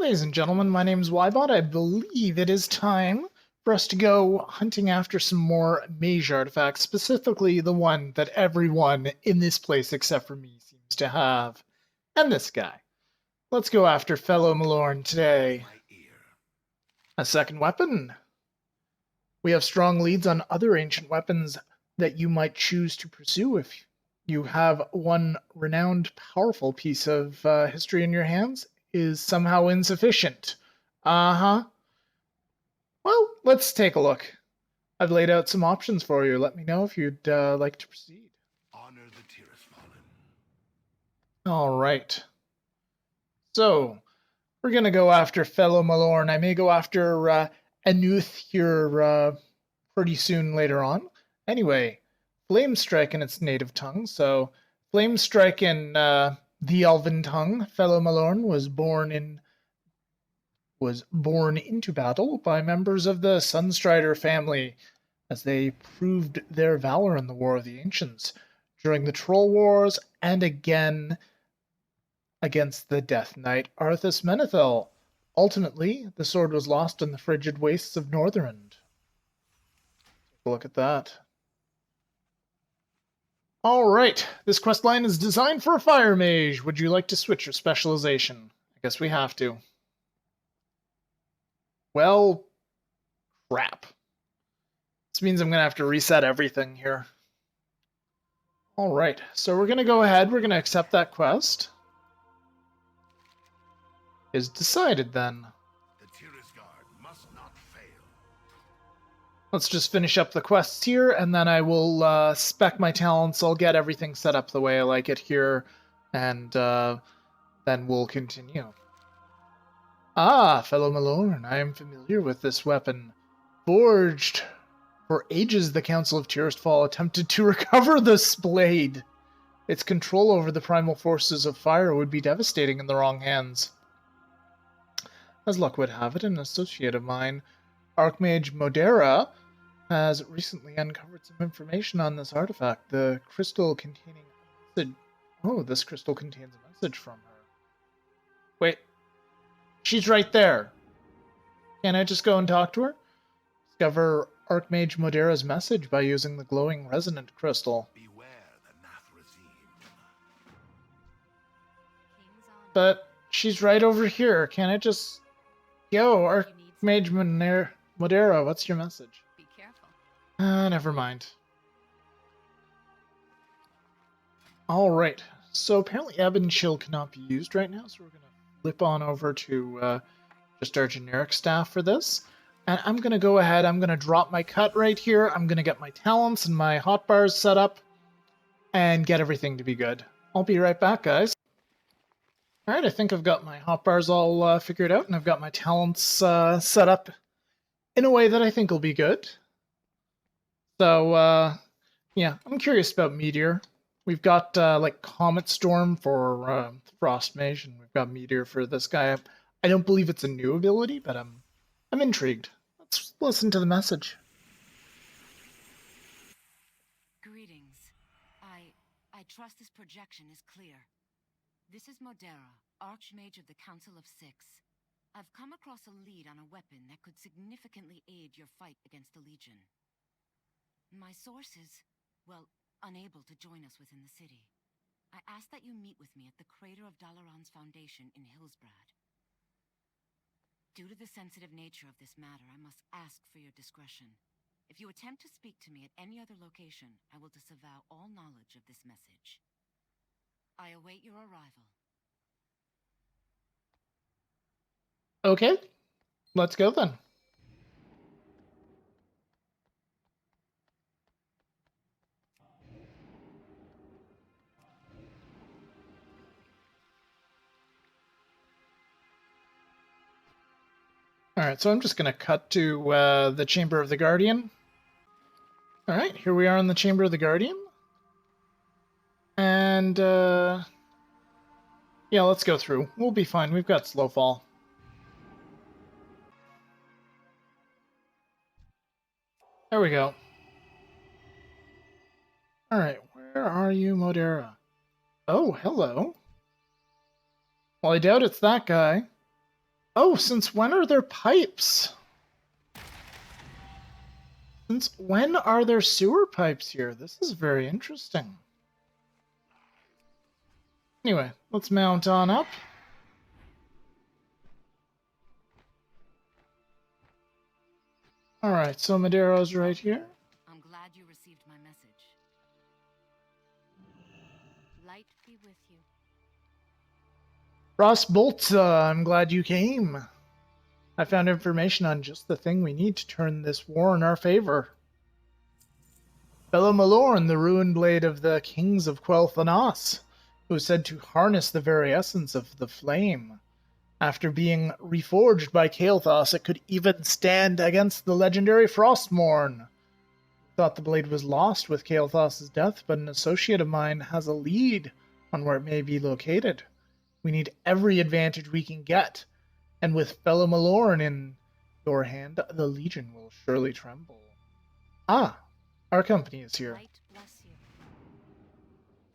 Ladies and gentlemen, my name is Ybot. I believe it is time for us to go hunting after some more mage artifacts, specifically the one that everyone in this place except for me seems to have. And this guy. Let's go after Felo'melorn today. A second weapon. We have strong leads on other ancient weapons that you might choose to pursue if you have one renowned, powerful piece of history in your hands is somehow insufficient. Uh-huh. Well, let's take a look. I've laid out some options for you. Let me know if you'd like to proceed. Honor the tear has fallen. All right. So, we're going to go after Felo'melorn. I may go after Anuth here pretty soon later on. Anyway, Flame Strike in its native tongue. So, Flame Strike in the Elven tongue. Felo'melorn was born into battle by members of the Sunstrider family, as they proved their valor in the War of the Ancients, during the Troll Wars, and again against the Death Knight Arthas Menethil. Ultimately, the sword was lost in the frigid wastes of Northerand. Take a look at that. Alright, this questline is designed for a fire mage. Would you like to switch your specialization? I guess we have to. Well, crap. This means I'm going to have to reset everything here. Alright, so we're going to go ahead. We're going to accept that quest. Is decided then. The Tirith Guard must not fail. Let's just finish up the quests here, and then I will spec my talents. I'll get everything set up the way I like it here, and then we'll continue. Ah, Felo'melorn, I am familiar with this weapon. Forged. For ages, the Council of Tirithfall attempted to recover this blade. Its control over the primal forces of fire would be devastating in the wrong hands. As luck would have it, an associate of mine, Archmage Modera, has recently uncovered some information on this artifact. The crystal containing a message. Oh, this crystal contains a message from her. Wait. She's right there. Can I just go and talk to her? Discover Archmage Modera's message by using the glowing resonant crystal. Beware the Nathrazim. But she's right over here. Can I just... Yo, Archmage Modera, what's your message? Be careful. Never mind. Alright, so apparently Ebb and Chill cannot be used right now, so we're going to flip on over to just our generic staff for this. And I'm going to go ahead, I'm going to drop my cut right here, I'm going to get my talents and my hotbars set up, and get everything to be good. I'll be right back, guys. Alright, I think I've got my hotbars all figured out, and I've got my talents set up in a way that I think will be good. So, yeah, I'm curious about Meteor. We've got, like, Comet Storm for Frost Mage, and we've got Meteor for this guy. I don't believe it's a new ability, but I'm intrigued. Let's listen to the message. Greetings. I trust this projection is clear. This is Modera, Archmage of the Council of Six. I've come across a lead on a weapon that could significantly aid your fight against the Legion. My source is, well, unable to join us within the city. I ask that you meet with me at the crater of Dalaran's foundation in Hillsbrad. Due to the sensitive nature of this matter, I must ask for your discretion. If you attempt to speak to me at any other location, I will disavow all knowledge of this message. I await your arrival. Okay, let's go then. Alright, so I'm just going to cut to the Chamber of the Guardian. Alright, here we are in the Chamber of the Guardian. And, yeah, let's go through. We'll be fine. We've got slow fall. There we go. Alright, where are you, Modera? Oh, hello. Well, I doubt it's that guy. Oh, since when are there pipes? Since when are there sewer pipes here? This is very interesting. Anyway, let's mount on up. Alright, so Madeiro's right here. I'm glad you received my message. Light be with you. Frostbolt, I'm glad you came. I found information on just the thing we need to turn this war in our favor. Felo'melorn, the ruined blade of the kings of Kael'thas, who is said to harness the very essence of the flame. After being reforged by Kael'thas, it could even stand against the legendary Frostmorne. Thought the blade was lost with Kael'thas' death, but an associate of mine has a lead on where it may be located. We need every advantage we can get, and with Felo'melorn in your hand, the Legion will surely tremble. Ah, our company is here. Light bless you.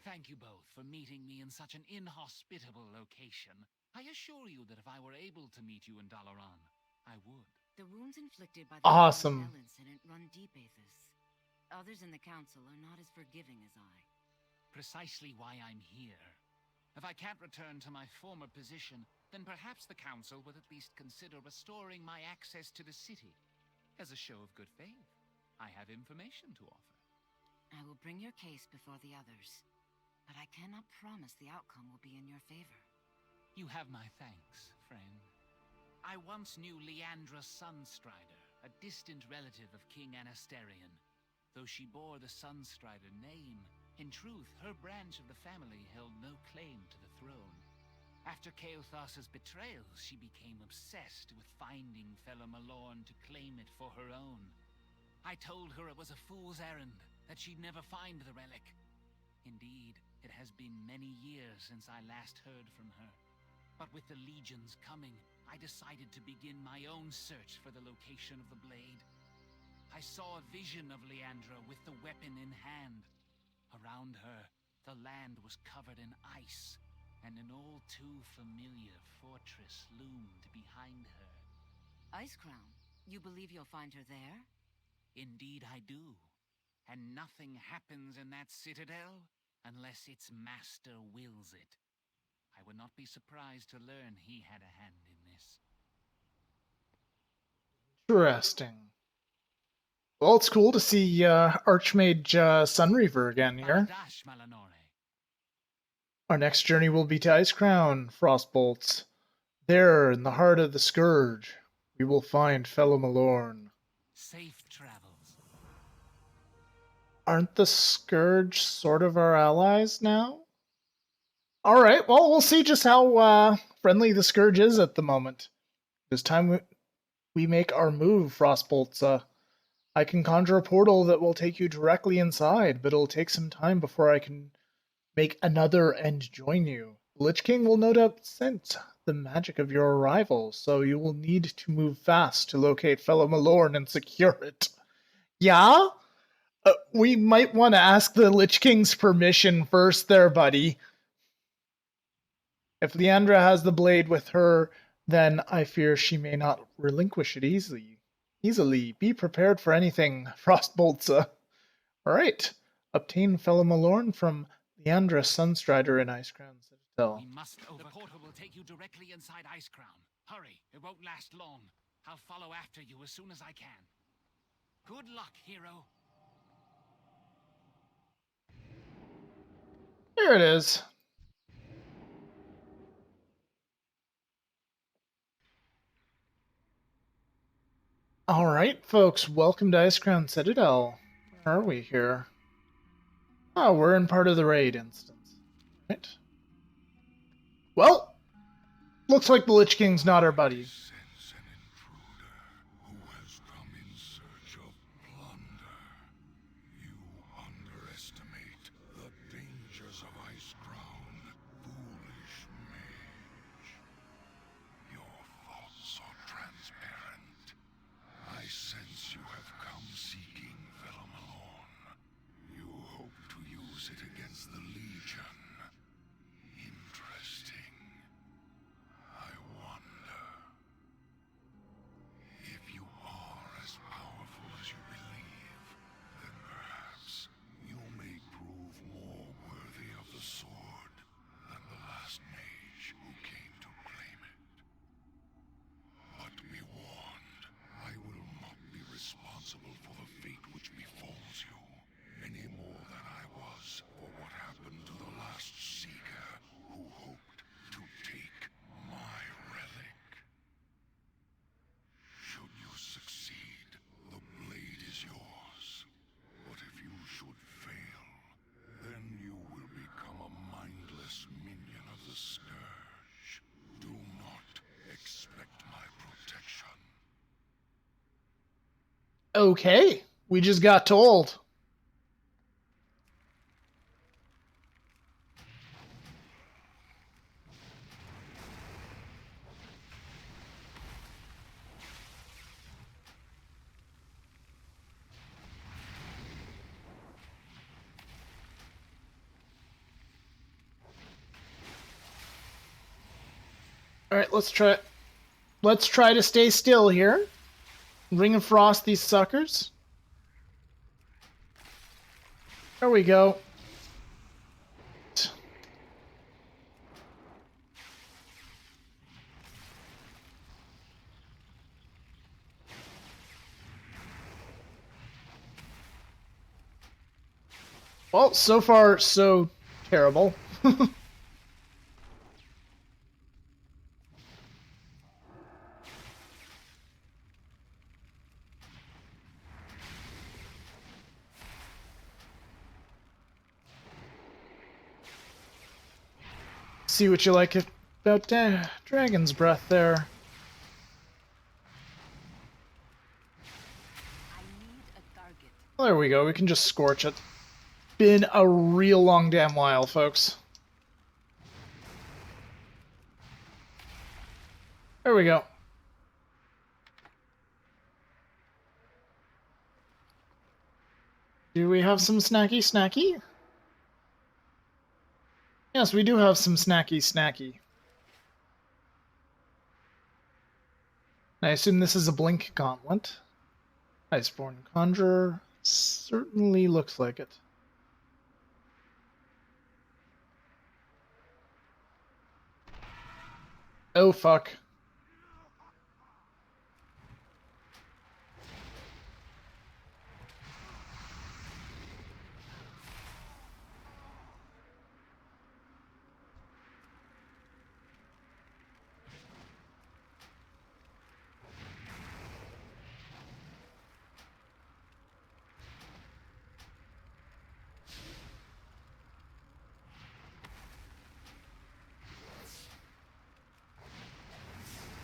Thank you both for meeting me in such an inhospitable location. I assure you that if I were able to meet you in Dath'remar, I would. The wounds inflicted by the Awesome. Blood incident run deep, Arthas. Others in the council are not as forgiving as I. Precisely why I'm here. If I can't return to my former position, then perhaps the council would at least consider restoring my access to the city. As a show of good faith, I have information to offer. I will bring your case before the others, but I cannot promise the outcome will be in your favor. You have my thanks, friend. I once knew Leandra Sunstrider, a distant relative of King Anasterian. Though she bore the Sunstrider name, in truth, her branch of the family held no claim to the throne. After Kael'thas' betrayal, she became obsessed with finding Felo'melorn to claim it for her own. I told her it was a fool's errand, that she'd never find the relic. Indeed, it has been many years since I last heard from her. But with the legions coming, I decided to begin my own search for the location of the blade. I saw a vision of Leandra with the weapon in hand. Around her, the land was covered in ice, and an all too familiar fortress loomed behind her. Icecrown, you believe you'll find her there? Indeed I do. And nothing happens in that citadel unless its master wills it. I would not be surprised to learn he had a hand in this. Interesting. Well, it's cool to see Archmage Sunreaver again here. Our next journey will be to Icecrown, Frostbolts. There, in the heart of the Scourge, we will find Felo'melorn. Safe travels. Aren't the Scourge sort of our allies now? Alright, well, we'll see just how friendly the Scourge is at the moment. It's time we make our move, Frostbolts. I can conjure a portal that will take you directly inside, but it'll take some time before I can make another and join you. The Lich King will no doubt sense the magic of your arrival, so you will need to move fast to locate Felo'melorn and secure it. Yeah? We might want to ask the Lich King's permission first there, buddy. If Leandra has the blade with her, then I fear she may not relinquish it easily. Be prepared for anything, Frostbolts. Alright. Obtain Felo'melorn from Leandra Sunstrider in Icecrown Citadel. We must over. The portal will take you directly inside Icecrown. Hurry, it won't last long. I'll follow after you as soon as I can. Good luck, hero. Here it is. Alright, folks, welcome to Icecrown Citadel. Where are we here? Oh, we're in part of the raid instance. Right. Well, looks like the Lich King's not our buddy. Sense an intruder who has come in search of plunder. You underestimate the dangers of Icecrown, foolish mage. Your thoughts are transparent. I sense you have come seeking Felo'melorn. You hope to use it against the Legion. Interesting. I wonder. Okay, we just got told. All right, let's try. Let's try to stay still here. Ring of Frost these suckers. There we go. Well, so far, so terrible. See what you like about Dragon's Breath there. I need a target. Well, there we go. We can just scorch it. Been a real long damn while, folks. There we go. Do we have some snacky? Yes, we do have some snacky. I assume this is a Blink Gauntlet. Iceborne Conjurer. Certainly looks like it. Oh, fuck.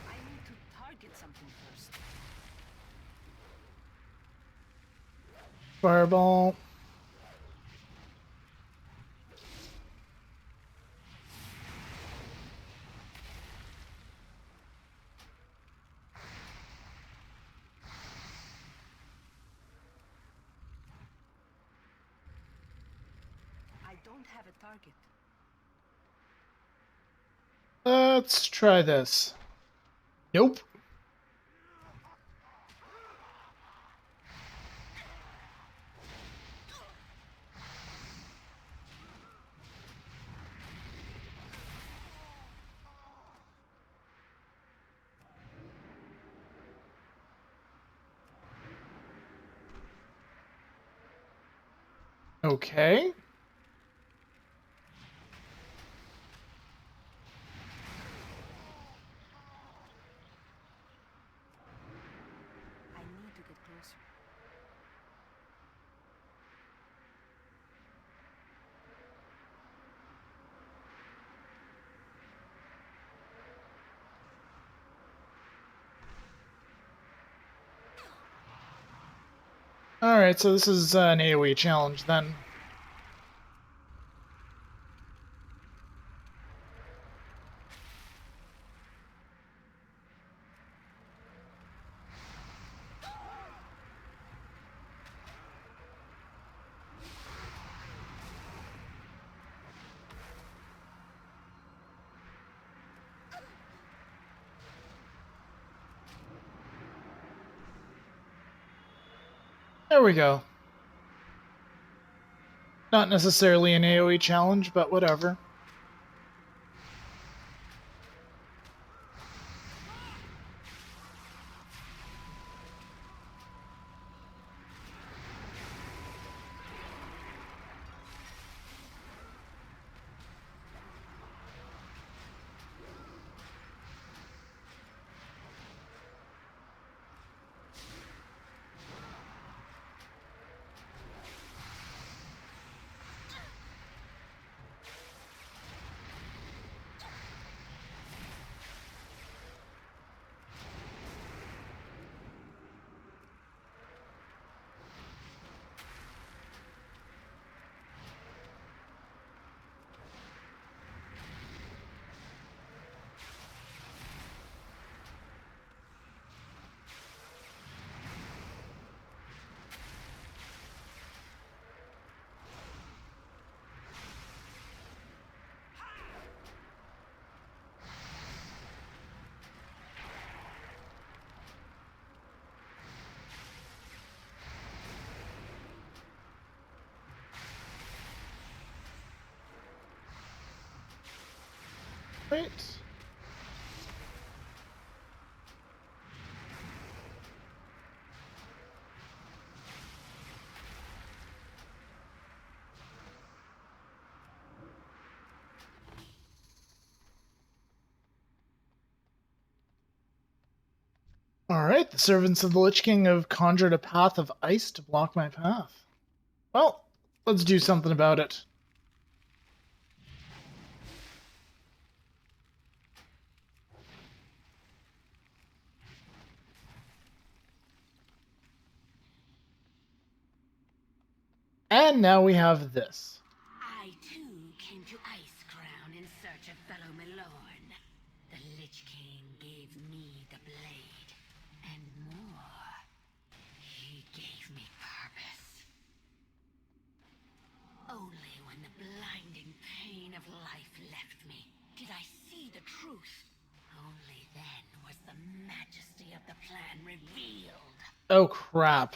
I need to target something first. Fireball. I don't have a target. Let's try this. Nope. Okay. I need to get closer. Alright, so this is an AoE challenge then. There we go. Not necessarily an AoE challenge, but whatever. Right. Alright, the servants of the Lich King have conjured a path of ice to block my path. Well, let's do something about it. And now we have this. I too came to Icecrown in search of Felo'melorn. The Lich King gave me the blade, and more. He gave me purpose. Only when the blinding pain of life left me did I see the truth. Only then was the majesty of the plan revealed. Oh crap.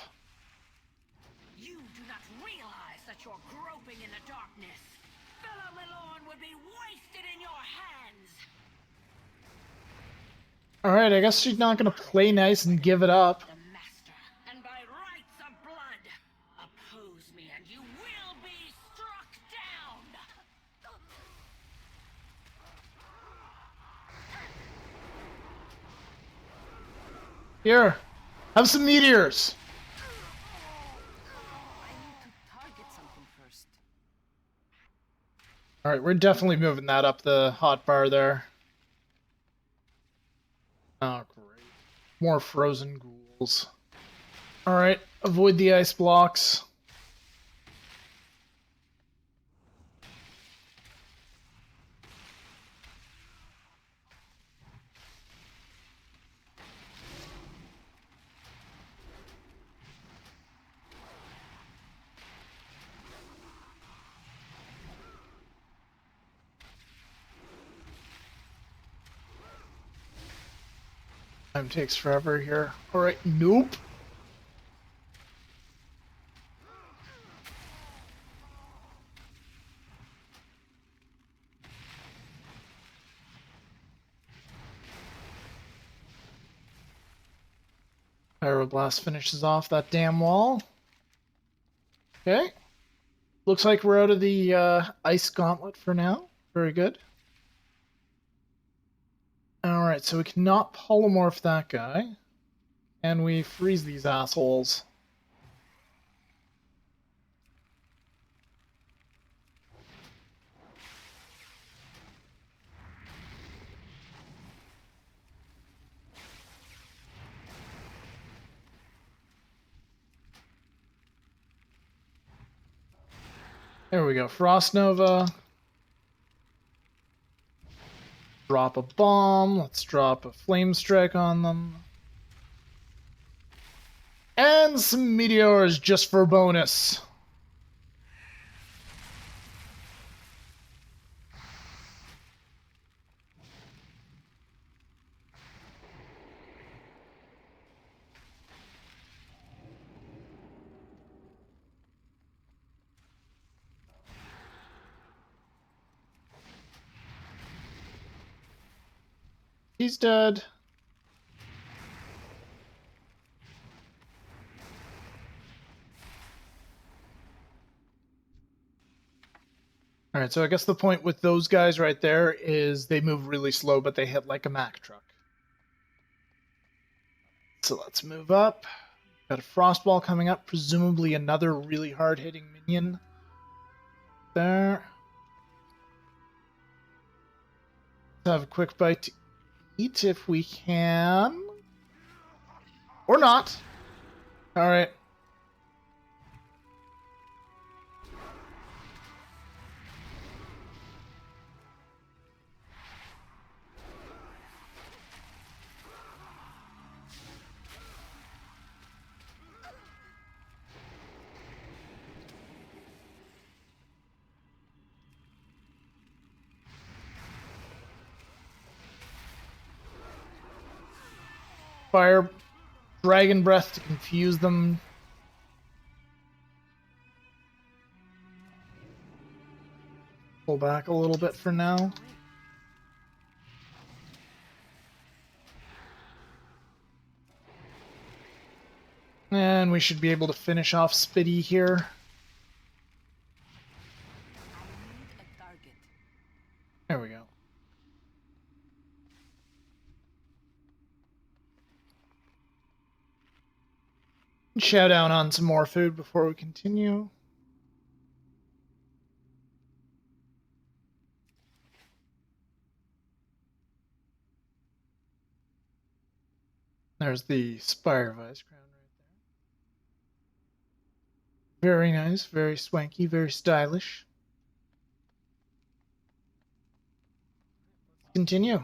You do not realize that you're groping in the darkness. Felo'melorn would be wasted in your hands. Alright, I guess she's not gonna play nice and give it up. The master, and by rights of blood, oppose me and you will be struck down. Here, have some meteors. I need to target something first. Alright, we're definitely moving that up the hotbar there. Oh, great. More frozen ghouls. Alright, avoid the ice blocks. Time takes forever here. Alright, nope. Pyroblast finishes off that damn wall. Okay. Looks like we're out of the ice gauntlet for now. Very good. Alright, so we cannot polymorph that guy. And we freeze these assholes. There we go. Frost Nova. Drop a bomb. Let's drop a flame strike on them. And some meteors just for bonus. He's dead. Alright, so I guess the point with those guys right there is they move really slow, but they hit like a Mack truck. So let's move up. Got a Frostball coming up, presumably another really hard-hitting minion. There. Let's have a quick bite to eat if we can. Or not. Alright. Fire Dragon Breath to confuse them. Pull back a little bit for now. And we should be able to finish off Spitty here. I need a target. There we go. Chow down on some more food before we continue. There's the Spire of Icecrown right there. Very nice, very swanky, very stylish. Let's continue.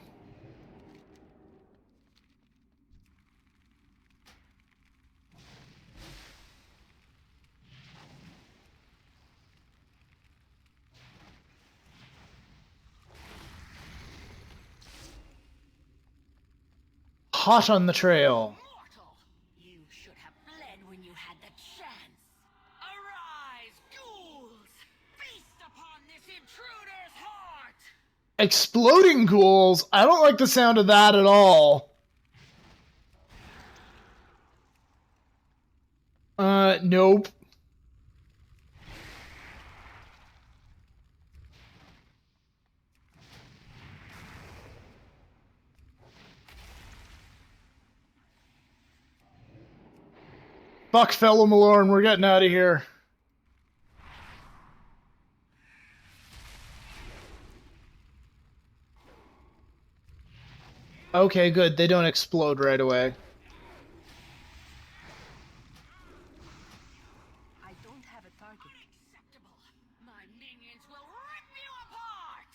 Hot on the trail. Mortal! You should have fled when you had the chance. Arise, ghouls! Feast upon this intruder's heart! Exploding ghouls? I don't like the sound of that at all. Nope. Fuck Felo'melorn, we're getting out of here. Okay, good. They don't explode right away. I don't have a target. Unacceptable! My minions will rip you apart!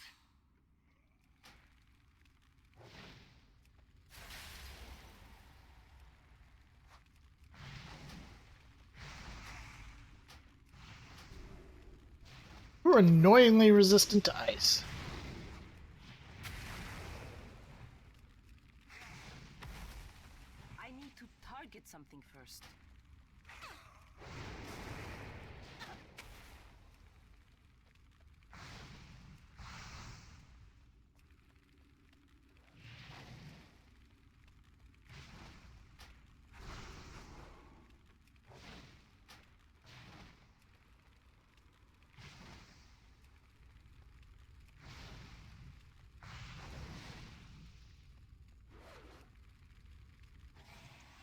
We're annoyingly resistant to ice. I need to target something first.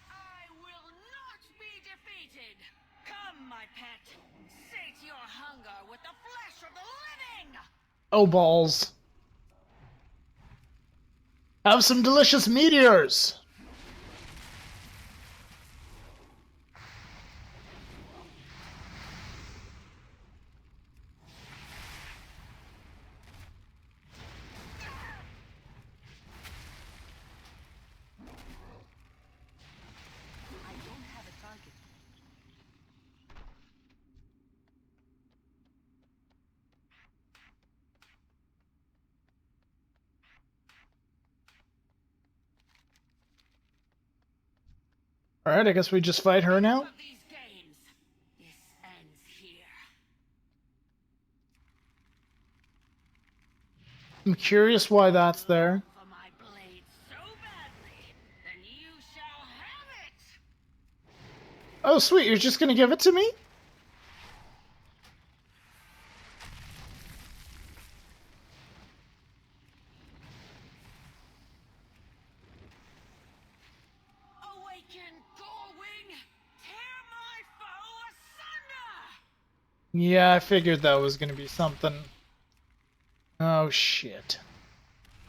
I will not be defeated! Come, my pet! Sate your hunger with the flesh of the living! Oh, balls. Have some delicious meteors! I don't have a target. Alright, I guess we just fight her now. Of these games, this ends here. I'm curious why that's there. For my blade so badly, then you shall have it! Oh, sweet, you're just gonna give it to me? Awaken, Gorwing! Tear my foe asunder! Yeah, I figured that was gonna be something. Oh, shit.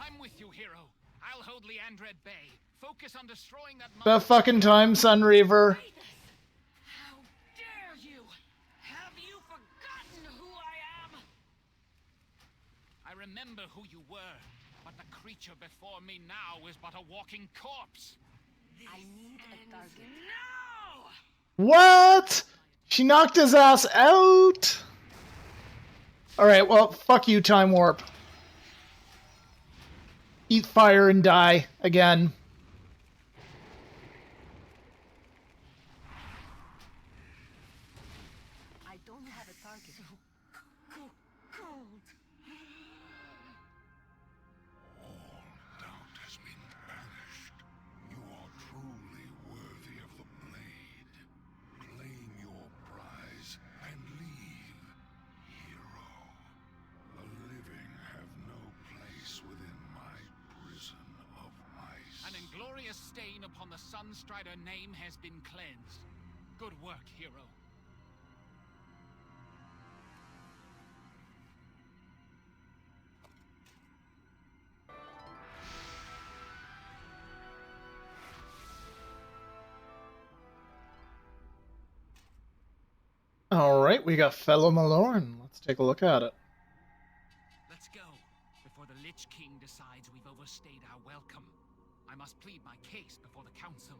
I'm with you, hero. I'll hold Leandra at bay. Focus on destroying that About fucking time, Sunreaver. How dare you! Have you forgotten who I am? I remember who you were, but the creature before me now is but a walking corpse. I need a target. No! What? She knocked his ass out? Alright, well, fuck you, Time Warp. Eat fire and die again. I don't have a target. Cold. All doubt has been banished. You are truly worthy of the blade. stain upon the Sunstrider name has been cleansed. Good work, hero. Alright, we got Felo'melorn. Let's take a look at it. Let's go, before the Lich King decides we've overstayed our welcome. I must plead my case before the council.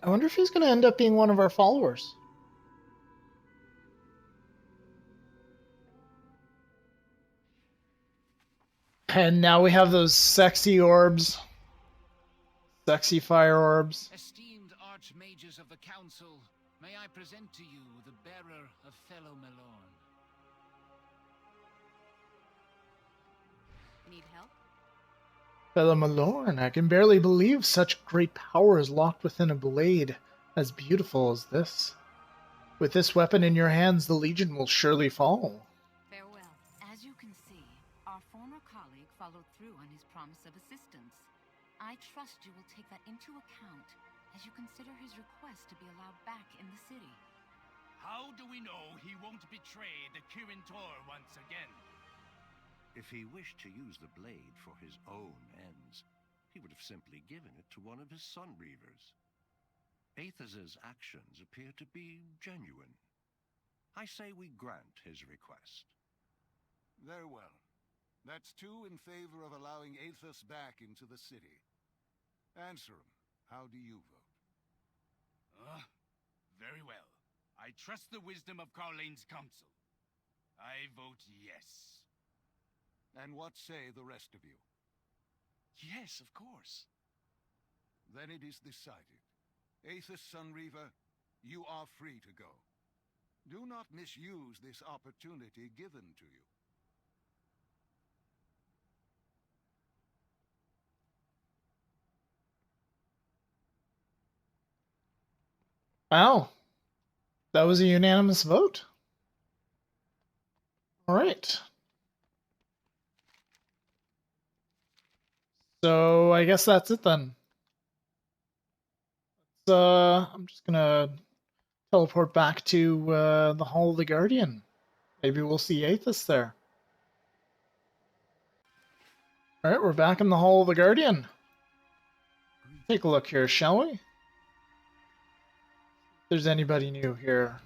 I wonder if he's going to end up being one of our followers. And now we have those sexy orbs. Sexy fire orbs. Esteemed archmages of the council, may I present to you the bearer of Felo'melorn. Need help? Felo'melorn, I can barely believe such great power is locked within a blade as beautiful as this. With this weapon in your hands, the Legion will surely fall. Farewell. As you can see, our former colleague followed through on his promise of assistance. I trust you will take that into account as you consider his request to be allowed back in the city. How do we know he won't betray the Kirin Tor once again? If he wished to use the blade for his own ends, he would have simply given it to one of his Sunreavers. Arthas's actions appear to be genuine. I say we grant his request. Very well. That's 2 in favor of allowing Arthas back into the city. Answer him. How do you vote? Very well. I trust the wisdom of Carlane's council. I vote yes. And what say the rest of you? Yes, of course. Then it is decided. Arthas Sunreaver, you are free to go. Do not misuse this opportunity given to you. Wow. That was a unanimous vote. Alright. So I guess that's it then. I'm just gonna teleport back to the Hall of the Guardian. Maybe we'll see Arthas there. Alright, we're back in the Hall of the Guardian. Take a look here, shall we? If there's anybody new here.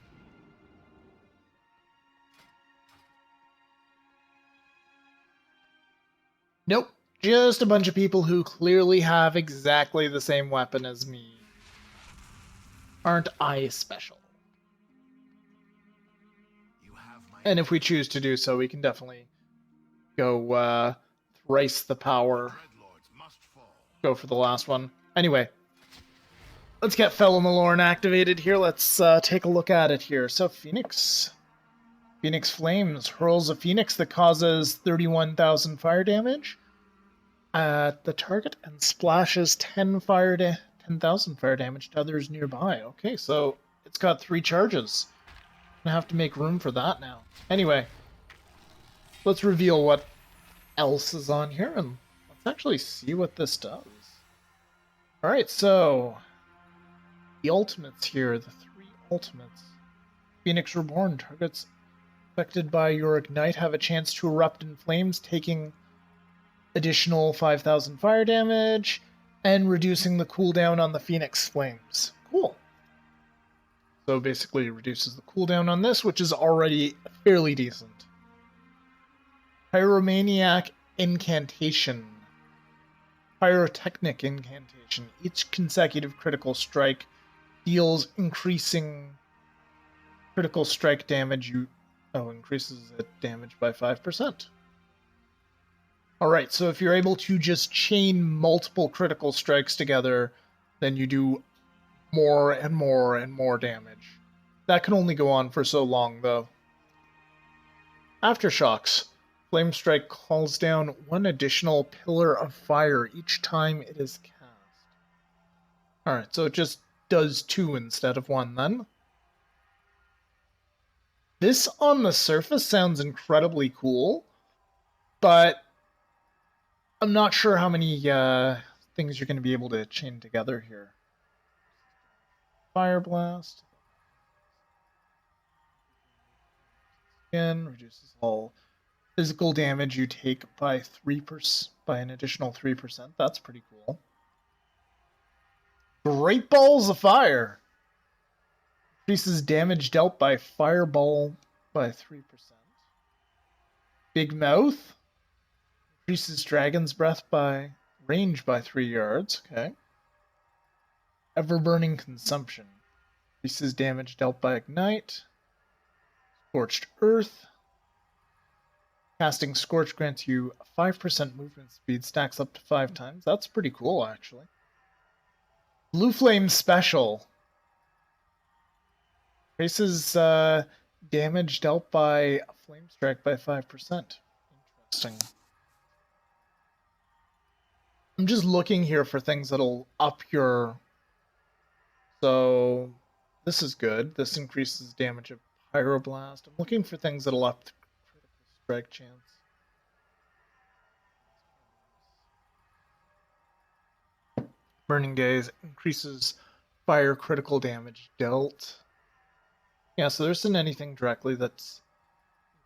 Nope. Just a bunch of people who clearly have exactly the same weapon as me. Aren't I special? And if we choose to do so, we can definitely go thrice the power. Go for the last one. Anyway, let's get Felo'melorn activated here. Let's take a look at it here. So Phoenix. Phoenix Flames hurls a phoenix that causes 31,000 fire damage at the target and splashes 10,000 fire damage to others nearby. Okay, so it's got 3 charges. I'm gonna have to make room for that now. Anyway, let's reveal what else is on here and let's actually see what this does. Alright, so the ultimates here, the 3 ultimates. Phoenix Reborn, targets affected by your ignite have a chance to erupt in flames, taking additional 5,000 fire damage and reducing the cooldown on the Phoenix Flames. Cool. So basically it reduces the cooldown on this, which is already fairly decent. Pyromaniac Incantation. Pyrotechnic Incantation. Each consecutive critical strike deals increasing critical strike damage. Increases the damage by 5%. Alright, so if you're able to just chain multiple critical strikes together, then you do more and more and more damage. That can only go on for so long, though. Aftershocks. Flame Strike calls down 1 additional pillar of fire each time it is cast. Alright, so it just does 2 instead of 1 then. This on the surface sounds incredibly cool, but I'm not sure how many things you're going to be able to chain together here. Fire Blast. Again, reduces all physical damage you take by 3%, by an additional 3%. That's pretty cool. Great Balls of Fire. Increases damage dealt by Fireball by 3%. Big Mouth. Increases Dragon's Breath by range by 3 yards. Okay. Ever-Burning Consumption. Increases damage dealt by Ignite. Scorched Earth. Casting Scorch grants you 5% movement speed, stacks up to 5 times. That's pretty cool, actually. Blue Flame Special. Increases damage dealt by Flame Strike by 5%. Interesting. I'm just looking here for things that'll up your... So, this is good. This increases damage of Pyroblast. I'm looking for things that'll up the critical strike chance. Burning Gaze increases fire critical damage dealt. Yeah, so there isn't anything directly that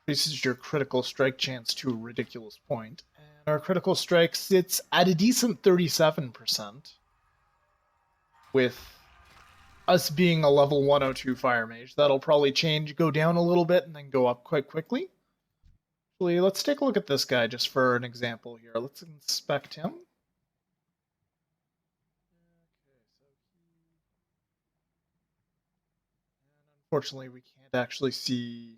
increases your critical strike chance to a ridiculous point. And our critical strike sits at a decent 37%. With us being a level 102 Fire Mage. That'll probably change, go down a little bit, and then go up quite quickly. Actually, let's take a look at this guy just for an example here. Let's inspect him. Unfortunately, we can't actually see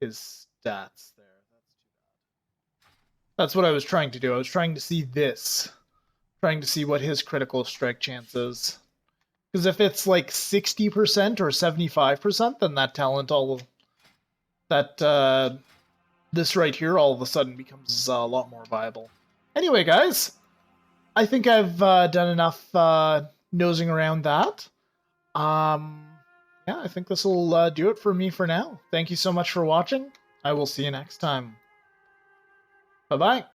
his stats there. That's too bad. That's what I was trying to do. I was trying to see this. Trying to see what his critical strike chance is. Because if it's like 60% or 75%, then that talent this right here all of a sudden becomes a lot more viable. Anyway, guys, I think I've done enough nosing around that. Yeah, I think this will do it for me for now. Thank you so much for watching. I will see you next time. Bye-bye.